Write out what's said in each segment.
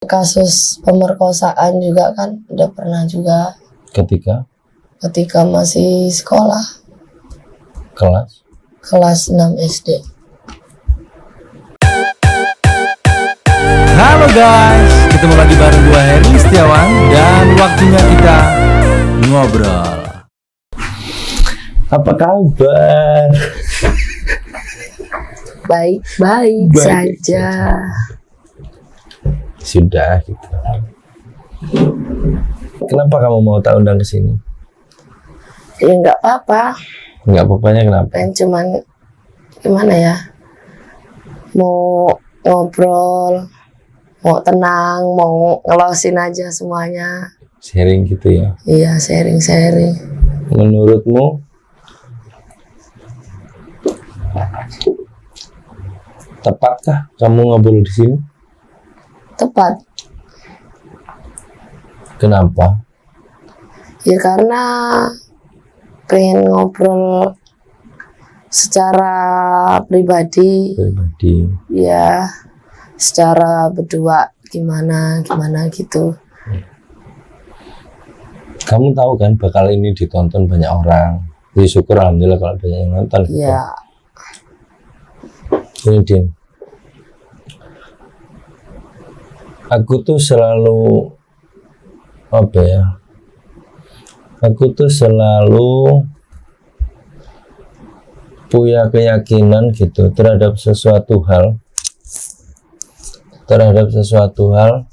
Kasus pemerkosaan juga kan udah pernah juga ketika masih sekolah kelas 6 SD. Halo guys, ketemu lagi bareng gue Herli Setiawan dan waktunya kita ngobrol. Apa kabar? Baik saja. Sudah gitu. Kenapa kamu mau tak undang ke sini? Ya nggak apa-apa. Nggak apa-apanya kenapa? Kan cuman gimana ya? Mau ngobrol, mau tenang, mau ngelosin aja semuanya. Sharing gitu ya? Iya, sharing. Menurutmu tepatkah kamu ngobrol di sini? Tepat. Kenapa? Ya karena pengen ngobrol secara pribadi. Ya, secara berdua gimana gitu. Kamu tahu kan bakal ini ditonton banyak orang. Jadi syukur alhamdulillah kalau banyak yang nonton. Iya. Ini Din, aku tuh selalu punya keyakinan gitu terhadap sesuatu hal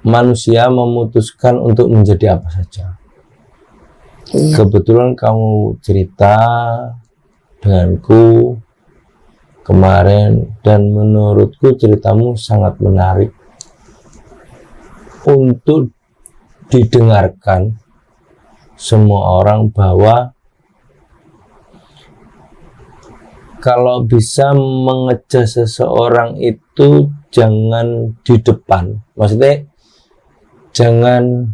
manusia memutuskan untuk menjadi apa saja. Iya. Kebetulan kamu cerita denganku kemarin dan menurutku ceritamu sangat menarik untuk didengarkan semua orang, bahwa kalau bisa mengejar seseorang itu jangan di depan, maksudnya jangan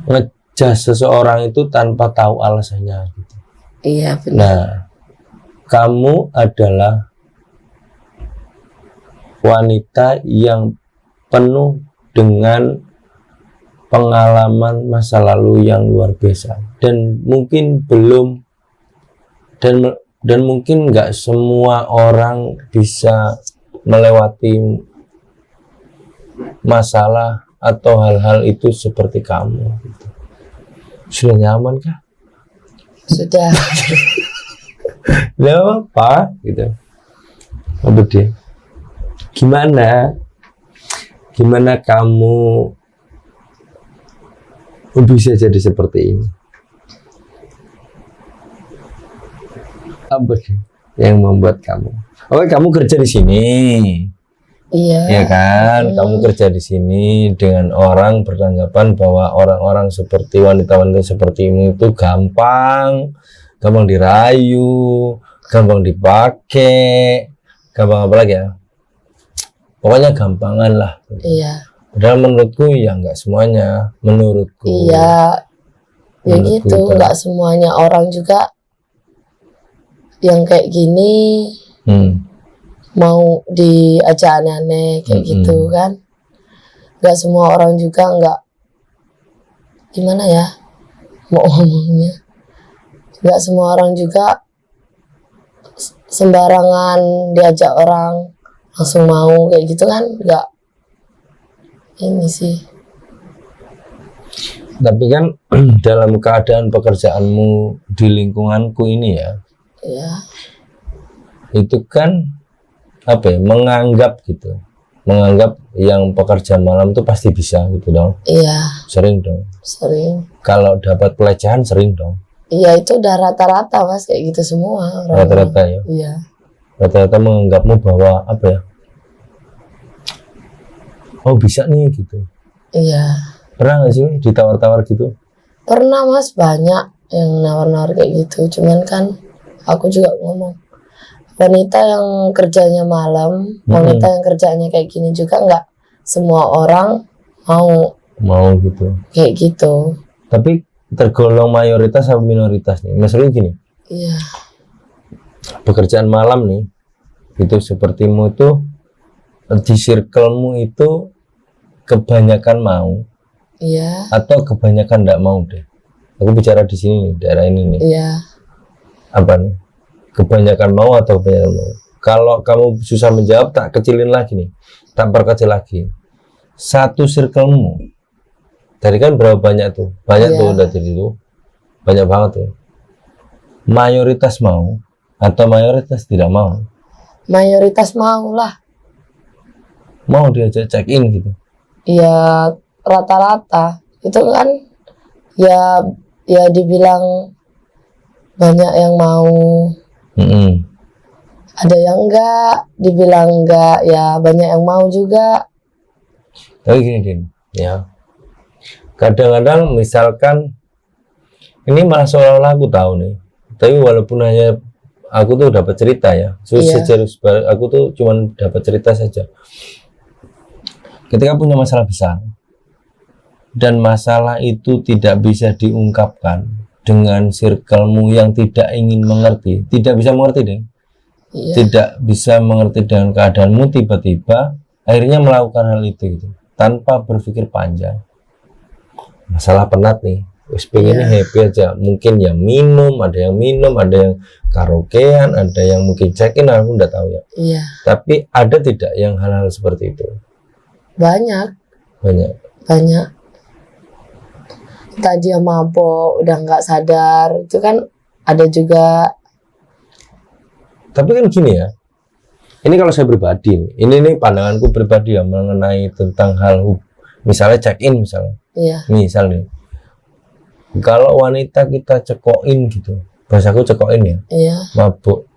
ngejas seseorang itu tanpa tahu alasannya gitu. Iya benar. Nah, kamu adalah wanita yang penuh dengan pengalaman masa lalu yang luar biasa dan mungkin nggak semua orang bisa melewati masalah atau hal-hal itu seperti kamu gitu. Sudah nyaman kah? Sudah. Nggak apa gitu. Apa dia? Gimana kamu bisa jadi seperti ini? Apa sih yang membuat kamu? Oke, kamu kerja di sini. Iya. Ya kan, kamu kerja di sini dengan orang beranggapan bahwa orang-orang seperti wanita-wanita seperti ini itu gampang dirayu, gampang dipakai, gampang apa lagi ya? Pokoknya gampangan lah. Iya. Padahal menurutku ya nggak semuanya. Menurutku. Iya. Ya gitu, nggak semuanya orang juga yang kayak gini. Mau diajak aneh-aneh kayak gitu kan, nggak semua orang juga nggak gimana ya mau ngomongnya, nggak semua orang juga sembarangan diajak orang langsung mau kayak gitu kan, nggak ini sih. Tapi kan dalam keadaan pekerjaanmu di lingkunganku ini ya, itu kan menganggap yang pekerja malam tuh pasti bisa gitu dong. Iya. Sering dong. Sering. Kalau dapat pelecehan sering dong. Iya, itu udah rata-rata mas kayak gitu semua. Rata-rata ya. Iya. Rata-rata menganggapmu bahwa oh bisa nih gitu. Iya. Pernah nggak sih ditawar-tawar gitu? Pernah mas, banyak yang nawar-nawar kayak gitu. Cuman kan aku juga ngomong, wanita yang kerjanya malam, wanita yang kerjanya kayak gini juga nggak semua orang mau gitu. Kayak gitu. Tapi tergolong mayoritas atau minoritas nih? Maksudnya gini. Iya. pekerjaan malam nih, itu sepertimu itu di circlemu itu kebanyakan mau Iya. atau kebanyakan tidak mau deh. Aku bicara di sini nih, daerah ini nih. Iya. Apa nih? Kebanyakan mau atau kebanyakan mau? Kalau kamu susah menjawab, tak kecilin lagi nih, tak perkecil lagi. Satu circlemu, tadi kan berapa banyak tuh? Banyak Iya. tuh udah jadi tuh, banyak banget tuh. Mayoritas mau atau mayoritas tidak mau? Mayoritas mau lah. Mau diajak check in gitu. Ya rata-rata itu kan ya dibilang banyak yang mau, ada yang enggak, dibilang enggak ya banyak yang mau juga. Tapi gini Din, ya kadang-kadang misalkan ini malah seolah-olah aku tahu nih, tapi walaupun hanya aku tuh dapat cerita ya, Iya. aku tuh cuman dapat cerita saja. Ketika punya masalah besar dan masalah itu tidak bisa diungkapkan dengan circlemu yang tidak ingin mengerti, tidak bisa mengerti deh, Iya. tidak bisa mengerti dengan keadaanmu, tiba-tiba akhirnya melakukan hal itu gitu, tanpa berpikir panjang. Masalah penat nih, wis pengennya happy aja, mungkin ya minum, ada yang karaokean, ada yang mungkin check-in, aku nggak tahu ya. Iya. Tapi ada tidak yang hal-hal seperti itu? Banyak. Entah dia mabok udah nggak sadar, itu kan ada juga. Tapi kan gini ya, ini kalau saya pribadi, ini pandanganku pribadi ya mengenai tentang hal misalnya check-in misalnya. Iya. Misalnya, kalau wanita kita cekoin gitu, bahasaku cekoin ya, Iya. mabuk.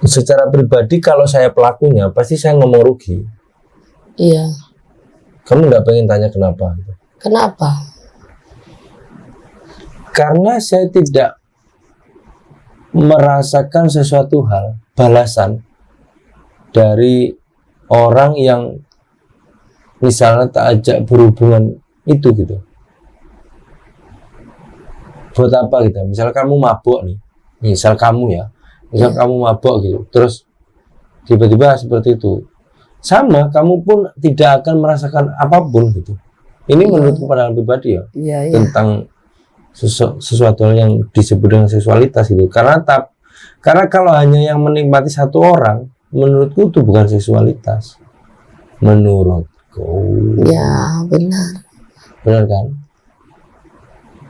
Secara pribadi kalau saya pelakunya, pasti saya ngomong rugi. Iya. Kamu nggak pengen tanya kenapa? Gitu. Kenapa? Karena saya tidak merasakan sesuatu hal, balasan dari orang yang misalnya tak ajak berhubungan itu gitu. Buat apa gitu? Misal kamu mabuk nih, misal kamu ya, kamu mabuk gitu, terus tiba-tiba seperti itu, sama kamu pun tidak akan merasakan apapun gitu. Ini menurutku pandangan pribadi ya, tentang sesuatu yang disebut dengan seksualitas gitu. Karena kalau hanya yang menikmati satu orang, menurutku itu bukan seksualitas. Menurutku. Ya benar. Benar kan?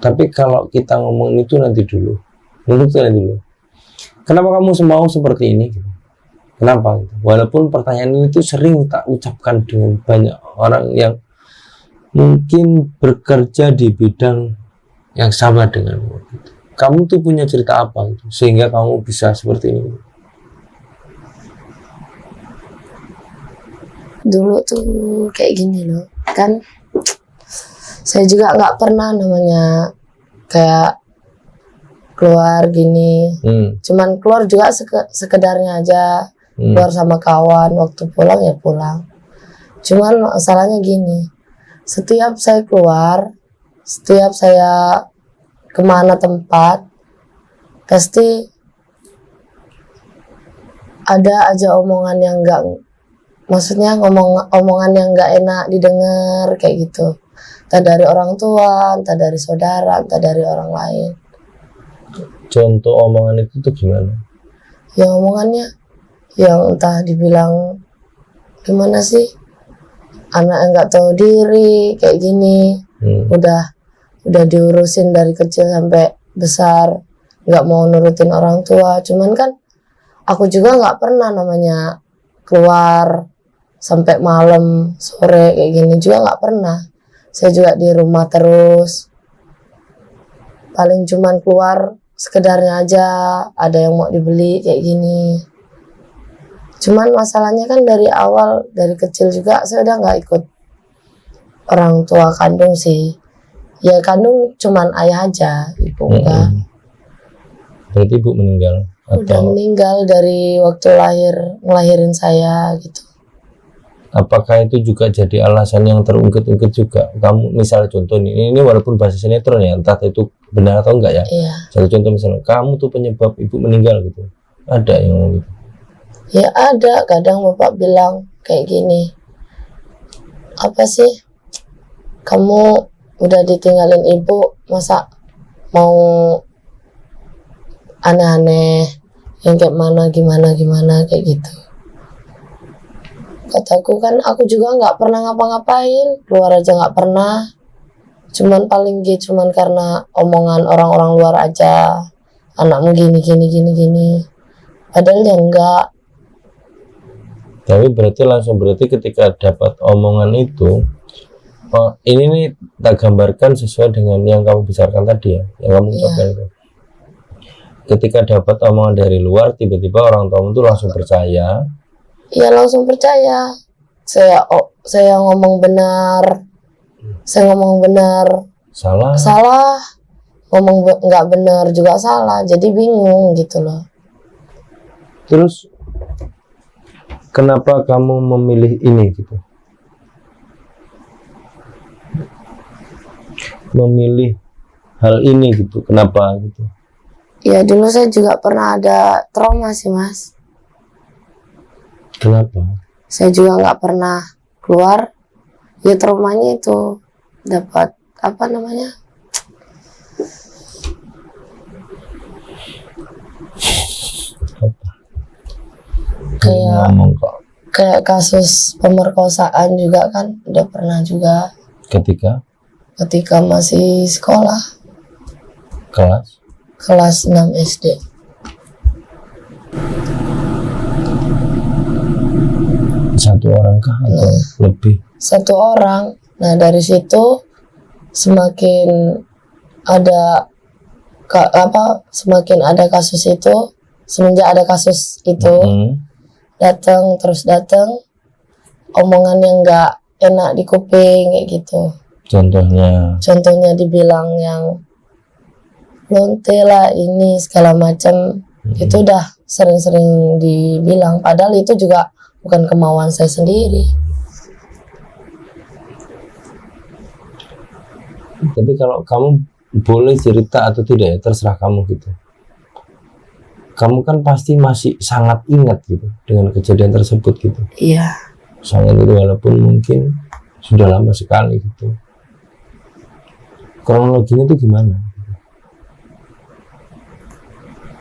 Tapi kalau kita ngomong itu nanti dulu. Menurutku nanti dulu. Kenapa kamu mau seperti ini? Kenapa? Walaupun pertanyaan ini tuh sering tak ucapkan dengan banyak orang yang mungkin bekerja di bidang yang sama denganmu. Kamu tuh punya cerita apa gitu, sehingga kamu bisa seperti ini? Dulu tuh kayak gini loh, kan saya juga nggak pernah namanya kayak keluar gini. Cuman keluar juga sekedarnya aja, keluar sama kawan, waktu pulang ya pulang. Cuman masalahnya gini, setiap saya keluar, setiap saya kemana tempat, pasti ada aja omongan yang enggak, maksudnya omongan yang enggak enak didengar kayak gitu. Entah dari orang tua, entah dari saudara, entah dari orang lain. Contoh omongan itu tuh gimana? Ya omongannya yang entah dibilang gimana sih, anak yang nggak tahu diri kayak gini, udah diurusin dari kecil sampai besar, nggak mau nurutin orang tua. Cuman kan aku juga nggak pernah namanya keluar sampai malam sore kayak gini juga nggak pernah. Saya juga di rumah terus, paling cuman keluar sekedarnya aja, ada yang mau dibeli kayak gini. Cuman masalahnya kan dari awal, dari kecil juga saya udah nggak ikut orang tua kandung sih. Ya kandung cuman ayah aja, ibu enggak. Berarti ibu meninggal? Udah meninggal dari waktu ngelahirin saya gitu. apakah itu juga jadi alasan yang terungkit-ungkit juga? Kamu misalnya contoh nih, ini walaupun bahasa sinetron ya, entah itu benar atau enggak ya. Iya. Satu contoh misalnya, kamu tuh penyebab ibu meninggal gitu. Ada yang ngomong gitu. Ya ada, kadang bapak bilang kayak gini, apa sih, kamu udah ditinggalin ibu, masa mau aneh-aneh, yang kayak mana, gimana, kayak gitu. Kataku kan, aku juga nggak pernah ngapa-ngapain, keluar aja nggak pernah. Cuman paling cuman karena omongan orang-orang luar aja, anakmu gini. Padahal ya enggak. Tapi berarti ketika dapat omongan itu, oh, ini nih tak gambarkan sesuai dengan yang kamu bicarakan tadi ya, yang kamu ucapkan itu. Ketika dapat omongan dari luar, tiba-tiba orang tua itu langsung percaya. Iya langsung percaya. Saya ngomong benar. Saya ngomong benar. Salah. Ngomong nggak benar juga salah. Jadi bingung gitu loh. Terus kenapa kamu memilih ini gitu? Memilih hal ini gitu. Kenapa gitu? Ya dulu saya juga pernah ada trauma sih mas. Kenapa? Saya juga nggak pernah keluar. Ya traumanya itu dapat apa namanya? Kayak kasus pemerkosaan juga kan udah pernah juga. Ketika masih sekolah. Kelas 6 SD. Satu orang kah atau lebih? Satu orang. Nah dari situ semakin ada kasus itu, semenjak ada kasus itu datang omongan yang nggak enak di kuping kayak gitu. Contohnya dibilang yang lonte lah ini segala macam. Itu udah sering-sering dibilang, padahal itu juga bukan kemauan saya sendiri. Tapi kalau kamu boleh cerita atau tidak ya terserah kamu gitu. Kamu kan pasti masih sangat ingat gitu dengan kejadian tersebut gitu. Iya. Sangat itu walaupun mungkin sudah lama sekali gitu. Kronologinya itu gimana?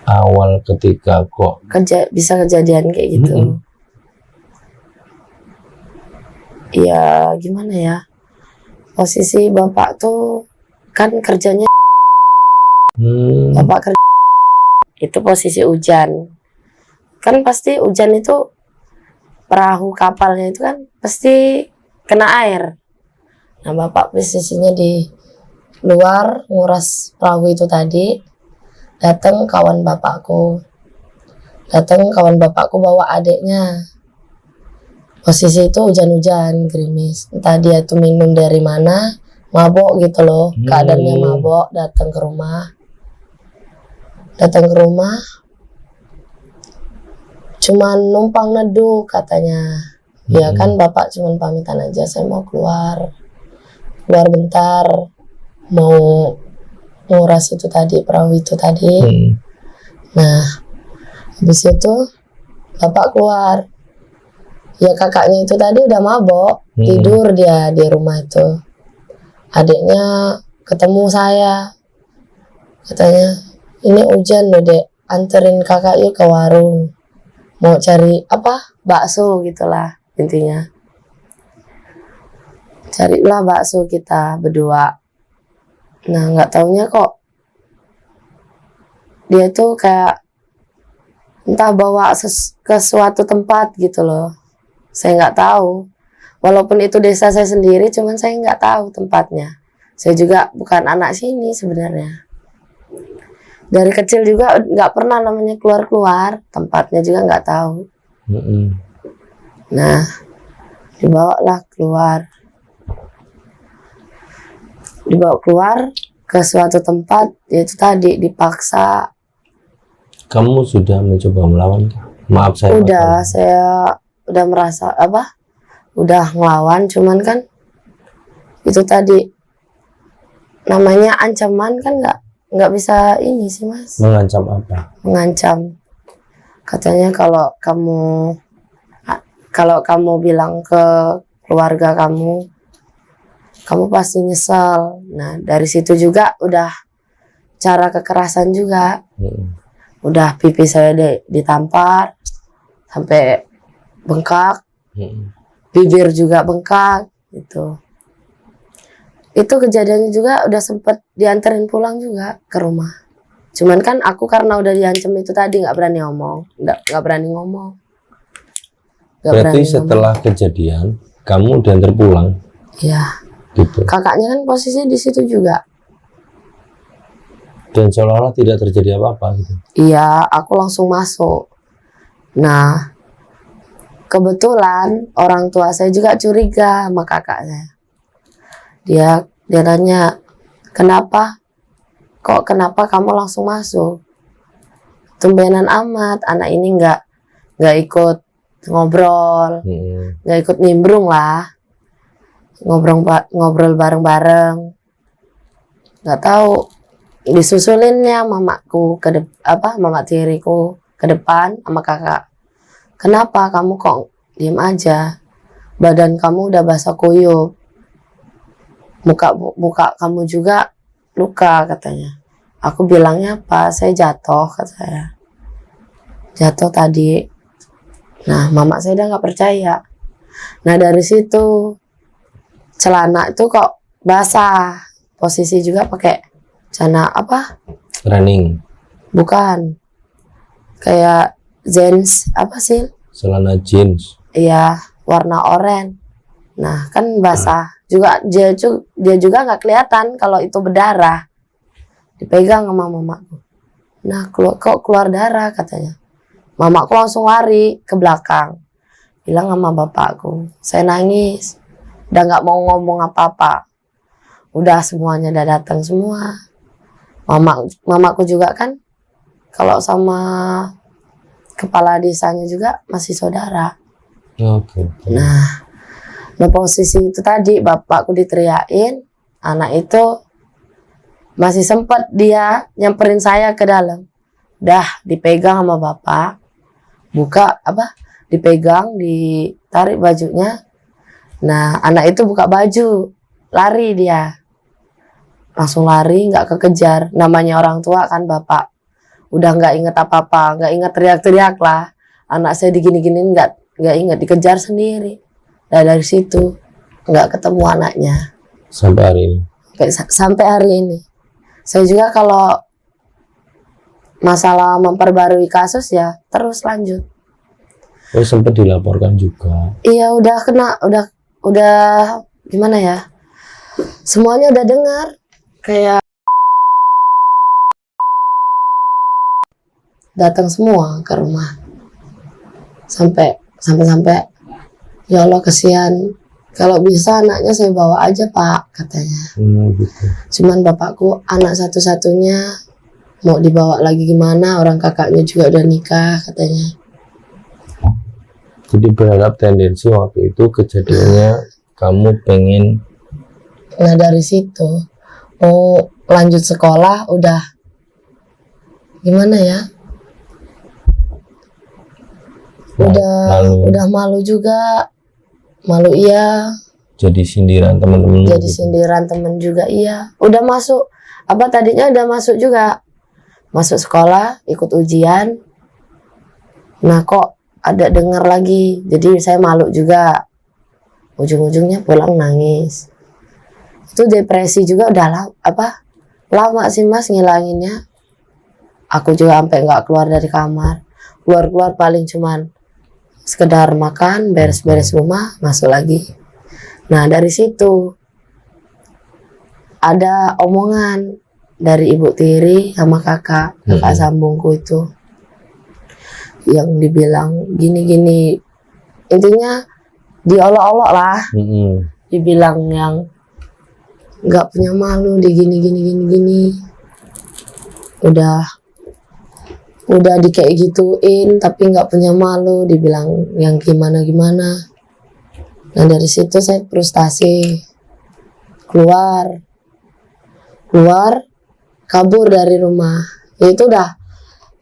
Awal ketika kok bisa kejadian kayak gitu. Ya gimana ya, posisi bapak tuh kan kerjanya bapak kerja itu posisi hujan kan, pasti hujan itu perahu kapalnya itu kan pasti kena air. Nah bapak posisinya di luar nguras perahu itu tadi. Datang kawan bapakku bawa adiknya. Posisi itu hujan-hujan gerimis, entah dia tuh minum dari mana, mabok gitu loh, keadaannya mabok. Datang ke rumah cuman numpang neduh katanya. Ya kan bapak cuman pamitan aja, saya mau keluar bentar, mau nguras itu tadi, perahu itu tadi. Nah habis itu bapak keluar, ya kakaknya itu tadi udah mabok, tidur dia di rumah itu. Adiknya ketemu saya, katanya ini hujan loh dek, anterin kakak yuk ke warung, mau cari bakso gitulah intinya. Carilah bakso kita berdua. Nah nggak taunya kok dia tuh kayak entah bawa ke suatu tempat gitu loh. Saya nggak tahu, walaupun itu desa saya sendiri, cuman saya nggak tahu tempatnya. Saya juga bukan anak sini sebenarnya. Dari kecil juga nggak pernah namanya keluar, tempatnya juga nggak tahu. Nah dibawa keluar ke suatu tempat, yaitu tadi dipaksa. Kamu sudah mencoba melawan? Maaf saya. Saya udah merasa udah ngelawan, cuman kan itu tadi namanya ancaman kan, nggak bisa ini sih Mas. Mengancam apa? Mengancam, katanya kalau kamu bilang ke keluarga kamu pasti nyesel. Nah dari situ juga udah cara kekerasan juga. Udah pipi saya ditampar sampai bengkak, bibir juga bengkak gitu. Itu kejadiannya juga udah sempet dianterin pulang juga ke rumah. Cuman kan aku karena udah diancam itu tadi nggak berani ngomong, nggak berani ngomong. Berarti setelah kejadian kamu diantar pulang? Iya. Gitu. Kakaknya kan posisinya di situ juga. Dan seolah-olah tidak terjadi apa-apa gitu. Iya, aku langsung masuk. Nah, kebetulan orang tua saya juga curiga sama kakaknya. Dia nanya, kenapa kamu langsung masuk? Tumbenan amat, anak ini nggak ikut ngobrol, nggak ikut nimbrung lah, ngobrol bareng-bareng. Nggak tahu, disusulinnya mamaku mama tiriku ke depan sama kakak. Kenapa kamu kok diem aja? Badan kamu udah basah kuyup, muka kamu juga luka katanya. Aku bilangnya apa? Saya jatuh, kata saya. Jatuh tadi. Nah, mama saya udah nggak percaya. Nah dari situ celana itu kok basah. Posisi juga pakai celana apa? Running. Bukan. Kayak jeans apa sih? Celana jeans. Iya, warna oranye. Nah, kan basah. Juga dia juga nggak kelihatan kalau itu berdarah. Dipegang sama mamaku. Nah, kok keluar darah katanya. Mamaku langsung lari ke belakang. Bilang sama bapakku. Saya nangis. Udah nggak mau ngomong apa-apa. Udah semuanya udah datang semua. Mamaku juga kan kalau sama kepala desanya juga masih saudara. Oke. Nah posisi itu tadi bapakku diteriakin, anak itu masih sempat dia nyamperin saya ke dalam. Dah dipegang sama bapak, dipegang, ditarik bajunya. Nah anak itu buka baju, lari dia. Langsung lari, nggak kekejar. Namanya orang tua kan bapak. Udah nggak inget apa-apa, nggak inget teriak-teriak lah. Anak saya digini-giniin nggak inget, dikejar sendiri. Nah dari situ nggak ketemu anaknya. Sampai hari ini. Sampai hari ini. Saya juga kalau masalah memperbarui kasus ya terus lanjut. Oh sempat dilaporkan juga. Iya udah kena, udah gimana ya? Semuanya udah dengar. Kayak datang semua ke rumah. Sampai ya Allah kesian. Kalau bisa anaknya saya bawa aja Pak katanya. Gitu. Cuman bapakku anak satu-satunya, mau dibawa lagi gimana, orang kakaknya juga udah nikah katanya. Jadi berharap tendensi waktu itu kejadiannya kamu pengen. Nah dari situ mau lanjut sekolah udah gimana ya? Udah malu juga. Malu iya. Jadi sindiran teman-teman. Jadi sindiran teman juga iya. Udah masuk tadinya udah masuk juga. Masuk sekolah, ikut ujian. Nah kok ada dengar lagi. Jadi saya malu juga. Ujung-ujungnya pulang nangis. Itu depresi juga udah lama sih Mas ngilanginnya. Aku juga sampai nggak keluar dari kamar. Keluar paling cuman sekedar makan, beres-beres rumah, masuk lagi. Nah dari situ ada omongan dari ibu tiri sama kakak sambungku itu yang dibilang gini-gini, intinya diolok-olok lah. Dibilang yang nggak punya malu, di gini. Udah di kayak gituin tapi nggak punya malu, dibilang yang gimana. Nah dari situ saya frustasi, keluar kabur dari rumah. Itu udah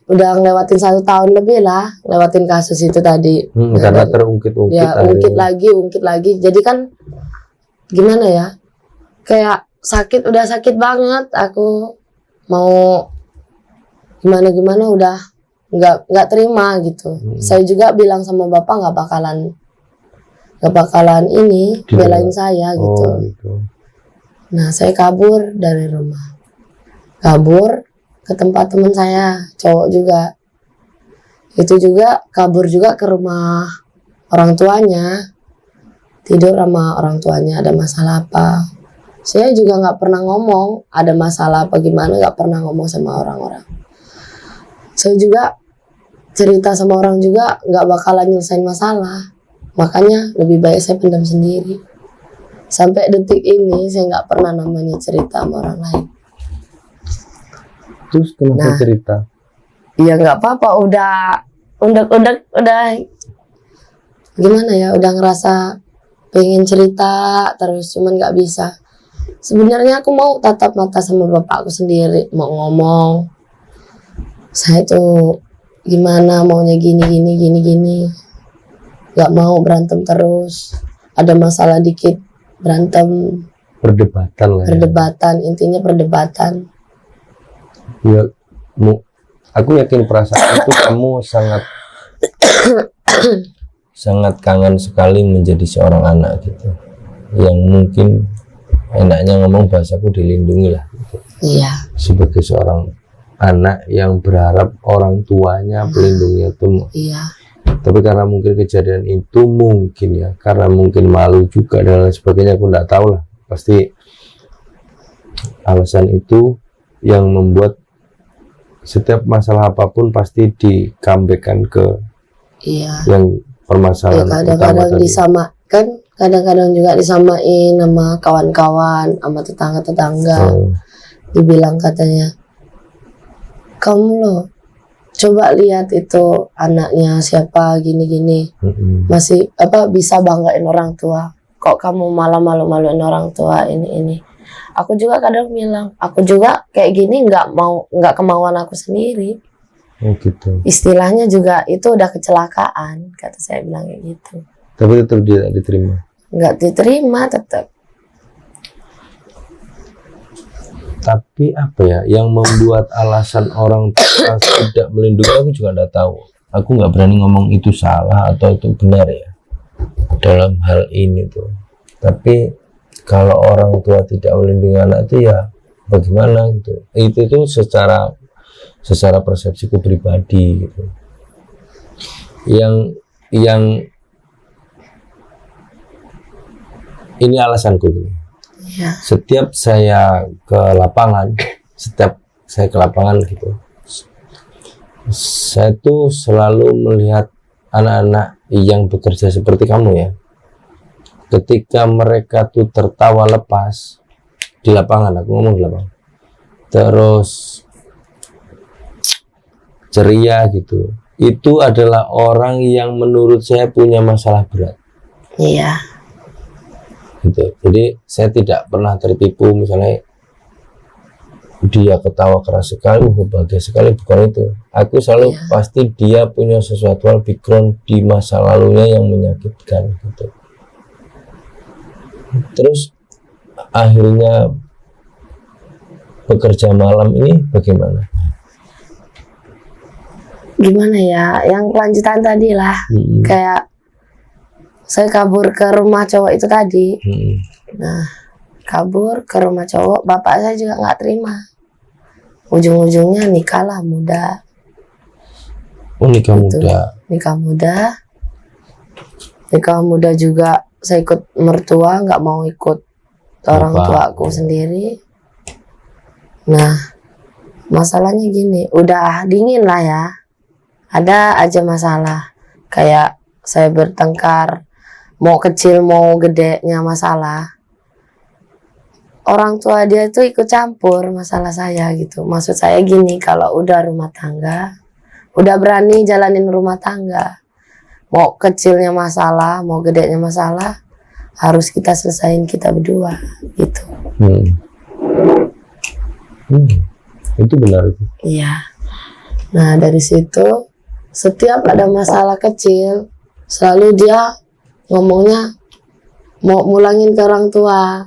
ngelewatin 1 tahun lebih lah, lewatin kasus itu tadi. Karena terungkit-ungkit ya, ungkit lagi. Jadi kan gimana ya, kayak udah sakit banget. Aku mau gimana udah nggak terima gitu. Saya juga bilang sama bapak nggak bakalan ini belain saya gitu. Nah saya kabur dari rumah, kabur ke tempat teman saya cowok juga. Itu juga kabur juga ke rumah orang tuanya, tidur sama orang tuanya. Ada masalah apa, saya juga nggak pernah ngomong ada masalah apa gimana, nggak pernah ngomong sama orang-orang. Saya juga cerita sama orang juga nggak bakalan nyelesain masalah, makanya lebih baik saya pendam sendiri. Sampai detik ini saya nggak pernah namanya cerita sama orang lain. Terus kenapa cerita? Ya nggak apa-apa, udah gimana ya, udah ngerasa pengen cerita terus, cuman nggak bisa. Sebenarnya aku mau tatap mata sama bapakku sendiri, mau ngomong saya tuh gimana maunya gini, nggak mau berantem terus, ada masalah dikit berantem, perdebatan. Intinya perdebatan. Ya, aku yakin perasaan itu kamu sangat kangen sekali menjadi seorang anak gitu, yang mungkin enaknya ngomong bahasaku dilindungi lah gitu. Iya. Sebagai seorang anak yang berharap orang tuanya pelindungnya itu. Iya. Tapi karena mungkin kejadian itu mungkin ya, karena mungkin malu juga dan lain sebagainya, aku nggak tahu lah. Pasti alasan itu yang membuat setiap masalah apapun pasti dikambekkan ke yang permasalahan ya, kadang-kadang juga disamain sama kawan-kawan, sama tetangga-tetangga. Dibilang katanya, kamu loh coba lihat itu anaknya siapa gini-gini, masih bisa banggain orang tua, kok kamu malah malu-maluin orang tua ini. Aku juga kadang bilang, aku juga kayak gini nggak kemauan aku sendiri. Gitu. Istilahnya juga itu udah kecelakaan, kata saya bilang kayak gitu. Tapi tetap tidak diterima. Nggak diterima tetap. Tapi apa ya yang membuat alasan orang tua tidak melindungi, aku juga nggak tahu. Aku nggak berani ngomong itu salah atau itu benar ya dalam hal ini tuh. Tapi kalau orang tua tidak melindungi anak itu ya bagaimana gitu. Itu tuh secara persepsiku pribadi gitu. Yang ini alasanku gini. Ya. Setiap saya ke lapangan gitu, saya tuh selalu melihat anak-anak yang bekerja seperti kamu ya. Ketika mereka tuh tertawa lepas di lapangan, aku ngomong di lapangan, terus ceria gitu, itu adalah orang yang menurut saya punya masalah berat. Iya. Gitu. Jadi saya tidak pernah tertipu misalnya dia ketawa keras sekali, bahagia sekali, bukan itu. Aku selalu pasti dia punya sesuatu hal background di masa lalunya yang menyakitkan gitu. Terus akhirnya bekerja malam ini bagaimana? Gimana ya, yang kelanjutan tadi lah. Kayak saya kabur ke rumah cowok itu tadi. Nah, kabur ke rumah cowok, bapak saya juga nggak terima. Ujung-ujungnya nikah lah muda. Oh, nikah gitu. Nikah muda juga. Saya ikut mertua, nggak mau ikut orang tuaku sendiri. Nah, masalahnya gini, udah dingin lah ya, ada aja masalah. Kayak saya bertengkar, mau kecil mau gedenya masalah, orang tua dia tuh ikut campur masalah saya gitu. Maksud saya gini, kalau udah rumah tangga, udah berani jalanin rumah tangga, mau kecilnya masalah, mau gedenya masalah, harus kita selesain kita berdua gitu. Itu benar itu. Iya. Nah dari situ setiap ada masalah kecil selalu dia ngomongnya mau mulangin ke orang tua.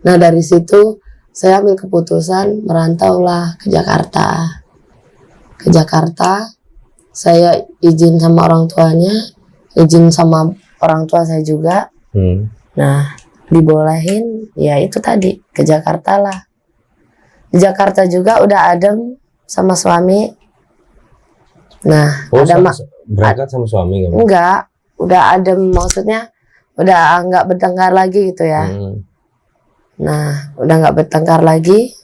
Nah dari situ saya ambil keputusan merantaulah ke Jakarta. Saya izin sama orang tuanya, izin sama orang tua saya juga. Nah dibolehin ya itu tadi ke Jakarta lah. Di Jakarta juga udah adem sama suami. Nah, berangkat sama suami kamu? Enggak, udah adem maksudnya udah nggak bertengkar lagi gitu ya. Nah, udah nggak bertengkar lagi.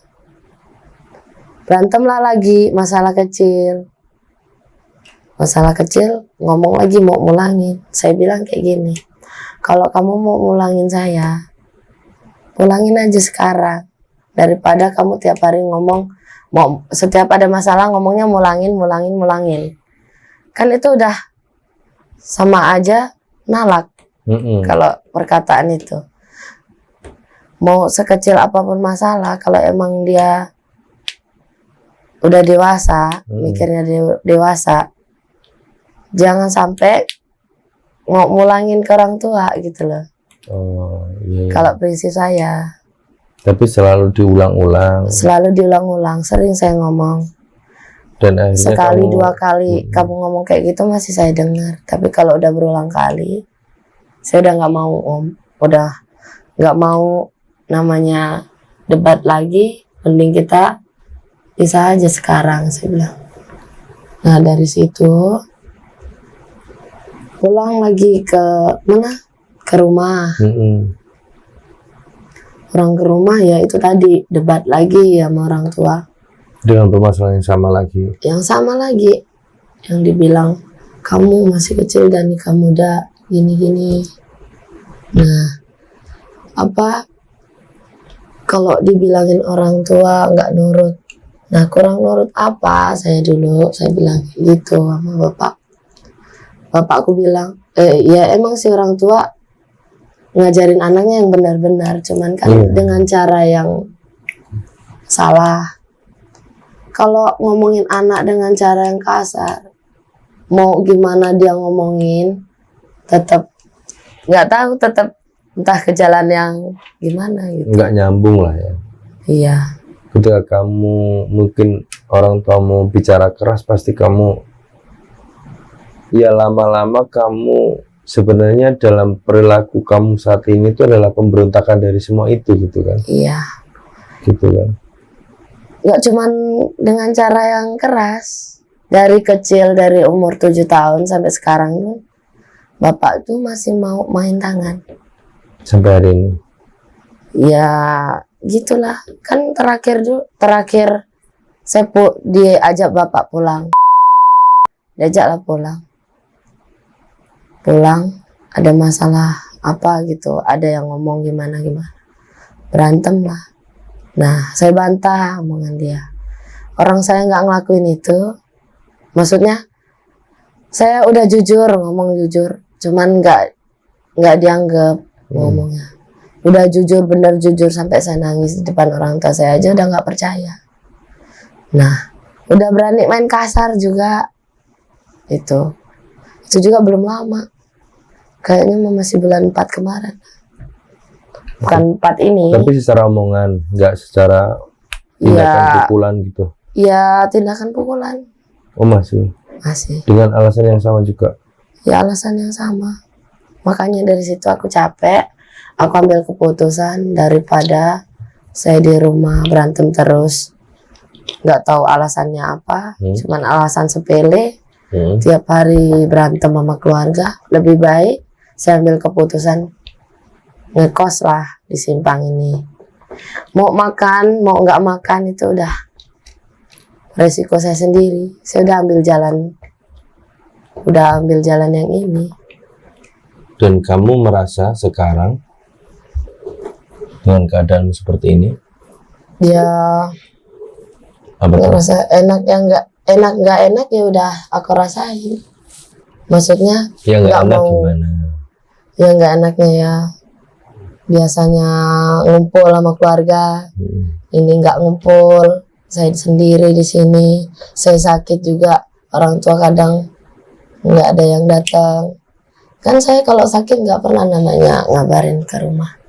Berantemlah lagi masalah kecil ngomong lagi mau mulangin. Saya bilang kayak gini, kalau kamu mau mulangin saya, pulangin aja sekarang. Daripada kamu tiap hari ngomong, mau setiap ada masalah ngomongnya mulangin. Kan itu udah sama aja nalak. Kalau perkataan itu. Mau sekecil apapun masalah, kalau emang dia udah dewasa, mikirnya dewasa, jangan sampai mau mulangin ke orang tua gitu loh. Iya. Kalau prinsip saya. Tapi selalu diulang-ulang. Sering saya ngomong. Dan sekali dua kali kamu ngomong kayak gitu masih saya dengar. Tapi kalau udah berulang kali, saya udah nggak mau namanya debat lagi. Mending kita bisa aja sekarang, saya bilang. Nah dari situ pulang lagi ke mana? Ke rumah. Orang ke rumah ya itu tadi debat lagi ya sama orang tua dengan permasalahan yang sama lagi yang dibilang kamu masih kecil dan nikah muda gini. Nah kalau dibilangin orang tua nggak nurut, nah kurang nurut apa saya bilang gitu sama bapakku bilang ya emang si orang tua ngajarin anaknya yang benar-benar, cuman kan dengan cara yang salah. Kalau ngomongin anak dengan cara yang kasar, mau gimana dia ngomongin, tetap entah ke jalan yang gimana gitu. Nggak nyambung lah ya. Iya. Ketika kamu mungkin orang tuamu bicara keras, pasti kamu ya lama-lama kamu sebenarnya dalam perilaku kamu saat ini itu adalah pemberontakan dari semua itu gitu kan. Iya. Gitu kan. Nggak cuman dengan cara yang keras. Dari kecil, dari umur 7 tahun sampai sekarang tuh bapak tuh masih mau main tangan. Sampai hari ini. Ya gitulah. Kan terakhir saya diajak bapak pulang. Diajaklah pulang ada masalah apa gitu, ada yang ngomong gimana berantem lah. Nah saya bantah omongan dia, orang saya nggak ngelakuin itu, maksudnya saya udah ngomong jujur, cuman nggak dianggap ngomongnya. Udah bener jujur sampai saya nangis di depan orang tua saya aja udah nggak percaya. Nah udah berani main kasar juga, itu juga belum lama, kayaknya masih bulan 4 kemarin, bukan 4 ini. Tapi secara omongan, nggak secara tindakan pukulan gitu? Ya tindakan pukulan. Oh masih? Dengan alasan yang sama juga? Ya alasan yang sama. Makanya dari situ aku capek, aku ambil keputusan daripada saya di rumah berantem terus, nggak tahu alasannya apa, cuman alasan sepele. Tiap hari berantem sama keluarga, lebih baik saya ambil keputusan ngekos lah di Simpang ini. Mau makan, mau nggak makan itu udah resiko saya sendiri. Saya udah ambil jalan yang ini. Dan kamu merasa sekarang dengan keadaan seperti ini? Ya, merasa enak ya nggak enak ya udah aku rasain. Maksudnya ya nggak enak mau, gimana? Ya nggak enaknya ya. Biasanya ngumpul sama keluarga, ini nggak ngumpul. Saya sendiri di sini. Saya sakit juga, orang tua kadang nggak ada yang datang. Kan saya kalau sakit nggak pernah namanya ngabarin ke rumah.